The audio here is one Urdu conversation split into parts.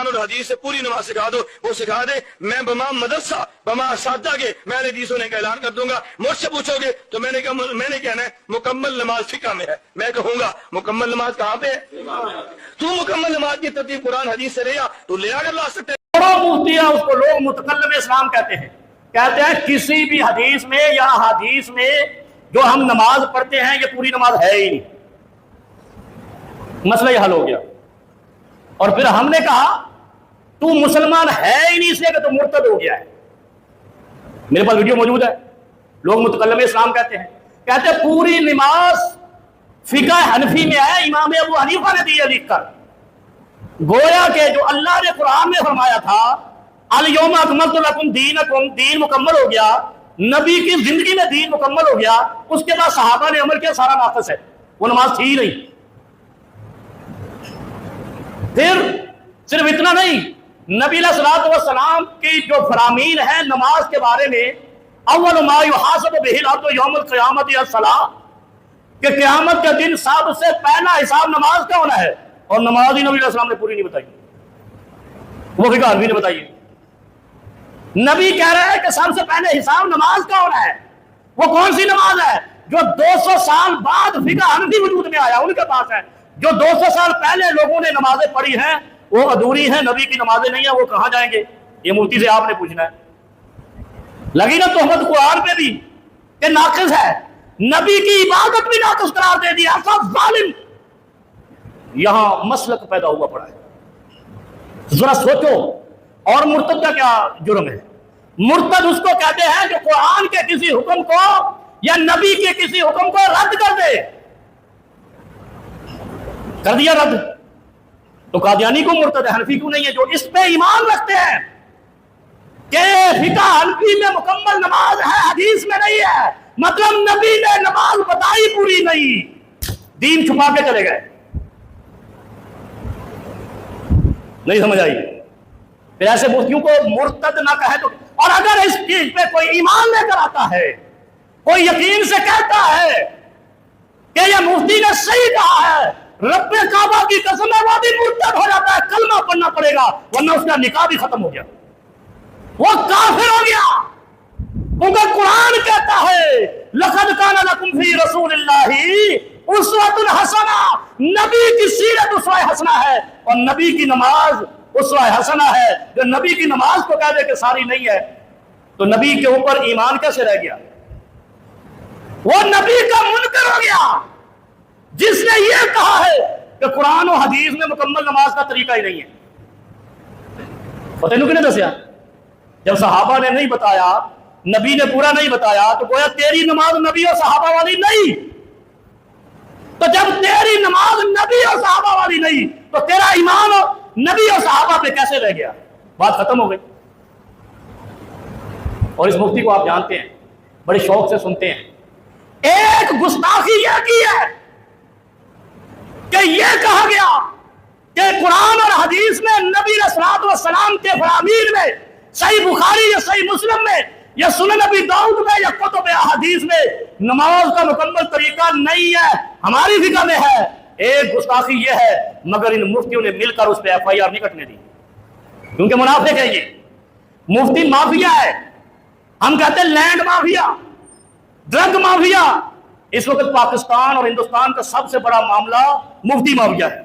قرآن اور حدیث سے پوری نماز سکھا دو، وہ سکھا دے، میں بما مدرسہ بما اساتذہ کے میں حدیث ہونے کا اعلان کر دوں گا۔ مجھ سے پوچھو گے تو میں نے کہنا ہے مکمل نماز فقہ میں ہے، میں کہوں گا مکمل نماز کہاں پہ ہے؟ تو مکمل نماز کی ترتیب قرآن حدیث سے لیا تو لے کر لا سکتے ہیں۔ مفتی ہے، اس کو لوگ متکلم اسلام کہتے ہیں، کہتے ہیں کسی بھی حدیث میں یا حدیث میں جو ہم نماز پڑھتے ہیں یہ پوری نماز ہے ہی نہیں، مسئلہ یہ حل ہو گیا۔ اور پھر ہم نے کہا تو مسلمان ہے ہی نہیں اس لیے کہ تو مرتد ہو گیا ہے۔ میرے پاس ویڈیو موجود ہے، لوگ متکلم اسلام کہتے ہیں، کہتے ہیں پوری نماز فقہ حنفی میں ہے، امام ابو حنیفہ نے دی ہے لکھ کر، گویا کہ جو اللہ نے قرآن میں فرمایا تھا الیوم اکملت لکم دینکم، دین مکمل ہو گیا، نبی کی زندگی میں دین مکمل ہو گیا، اس کے بعد صحابہ نے عمل کیا، سارا ناقص ہے، وہ نماز تھی ہی نہیں۔ پھر صرف اتنا نہیں، نبی علیہ الصلوۃ والسلام کی جو فرامین ہے نماز کے بارے میں، اول ما یحاسب بہ العبد یوم القیامۃ الصلاۃ، کہ قیامت کے دن سب سے پہلا حساب نماز کا ہونا ہے، اور نماز ہی نبی علیہ السلام نے پوری نہیں بتائی، وہ فقہ حنفی نے بتائی ہے۔ نبی کہہ رہے ہیں کہ سب سے پہلے حساب نماز کا ہونا ہے، وہ کون سی نماز ہے؟ جو 200 سال بعد فقہ حنفی وجود میں آیا ان کے پاس ہے، جو 200 سال پہلے لوگوں نے نمازیں پڑھی ہیں وہ ادھوری ہیں، نبی کی نمازیں نہیں ہیں، وہ کہاں جائیں گے؟ یہ مفتی سے آپ نے پوچھنا ہے۔ لگی نا تہمت قرآن پہ بھی کہ ناقص ہے، نبی کی عبادت بھی ناقص قرار دے دیا، ایسا ظالم یہاں مسلک پیدا ہوا پڑا ہے۔ ذرا سوچو، اور مرتد کا کیا جرم ہے؟ مرتد اس کو کہتے ہیں جو قرآن کے کسی حکم کو یا نبی کے کسی حکم کو رد کر دے، کر دیا رد، تو قادیانی کو مرتد ہے، حنفی کیوں نہیں ہے؟ جو اس پہ ایمان رکھتے ہیں کہ فقہ حنفی میں مکمل نماز ہے، حدیث میں نہیں ہے، مطلب نبی نے نماز بتائی پوری نہیں، دین چھپا کے چلے گئے۔ نہیں سمجھ آئی؟ پھر ایسے مفتیوں کو مرتد نہ کہے تو، اور اگر اس چیز پہ کوئی ایمان لے کر آتا ہے، کوئی یقین سے کہتا ہے کہ یہ مفتی نے صحیح کہا ہے، رب کعبہ کی قسم ہے، وہ بھی مرتد ہو جاتا ہے، کلمہ پڑھنا پڑے گا ورنہ اس کا نکاح بھی ختم ہو گیا، وہ کافر ہو گیا، کیونکہ قرآن کہتا ہے لقد کان لکم فی رسول اللہ اسوۃ حسنہ، نبی کی سیرت اسوہ حسنہ ہے، اور نبی کی نماز اسوہ حسنہ ہے۔ جو نبی کی نماز کو کہہ دے کہ ساری نہیں ہے تو نبی کے اوپر ایمان کیسے رہ گیا؟ وہ نبی کا منکر ہو گیا جس نے یہ کہا ہے کہ قرآن و حدیث میں مکمل نماز کا طریقہ ہی نہیں ہے۔ فتح نے دسیا جب صحابہ نے نہیں بتایا، نبی نے پورا نہیں بتایا، تو گویا تیری نماز نبی اور صحابہ والی نہیں، تو جب تیری نماز نبی اور صحابہ والی نہیں تو تیرا ایمان نبی اور صحابہ پہ کیسے رہ گیا؟ بات ختم ہو گئی۔ اور اس مفتی کو آپ جانتے ہیں، بڑے شوق سے سنتے ہیں، ایک گستاخی یہ کی ہے کہ یہ کہا گیا کہ قرآن اور حدیث میں نبی علیہ الصلوۃ والسلام کے فرامین میں، صحیح بخاری یا صحیح مسلم میں یا سنن نبی داؤد میں یا کتب احادیث میں نماز کا مکمل طریقہ نہیں ہے، ہماری فقہ میں ہے۔ ایک گستاخی یہ ہے، مگر ان مفتیوں نے مل کر اس پہ FIR نہیں کٹنے دی، کیونکہ منافق ہے، یہ مفتی مافیا ہے، ہم کہتے ہیں لینڈ مافیا، ڈرگ مافیا۔ اس وقت پاکستان اور ہندوستان کا سب سے بڑا معاملہ مفتی مافیا ہے۔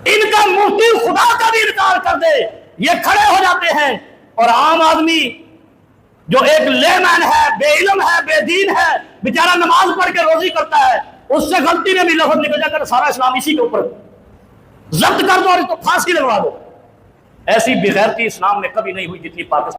ان کا مفتی خدا کا بھی انکار کر دے یہ کھڑے ہو جاتے ہیں، اور عام آدمی جو ایک لے مین ہے، بے علم ہے، بے دین ہے، بیچارہ نماز پڑھ کے روزی کرتا ہے، اس سے غلطی میں بھی لفظ نکل جا کر سارا اسلام اسی کے اوپر ضبط کر دو اور اس کو پھانسی لگوا دو۔ ایسی بے غیرتی اسلام میں کبھی نہیں ہوئی جتنی پاکستان